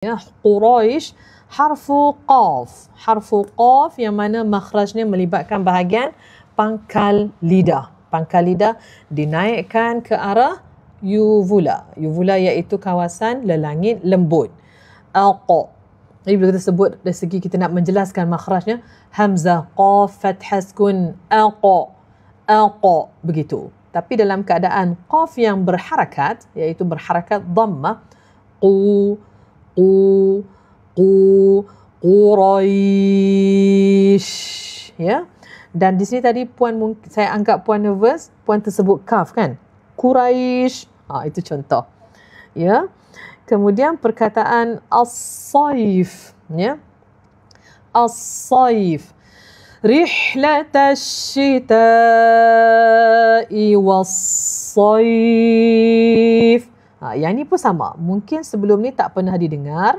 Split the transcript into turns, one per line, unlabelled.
Ya, Quraisy harfu qaf yang mana makhrajnya melibatkan bahagian pangkal lidah. Pangkal lidah dinaikkan ke arah uvula. Uvula iaitu kawasan lelangit lembut. Alqa. Jadi bila kita sebut dari segi kita nak menjelaskan makhrajnya, hamzah, qaf, fathah, sukun, alqa, alqa, begitu. Tapi dalam keadaan qaf yang berharakat, iaitu berharakat dhammah, Quraisy, ya. Dan di sini tadi puan saya anggap puan nervous, puan tersebut kaf kan? Quraisy. Itu contoh. Ya. Kemudian perkataan as-saif, ya. As-saif. Rihlatash shita'i was-saif. Yang ni pun sama. Mungkin sebelum ni tak pernah didengar.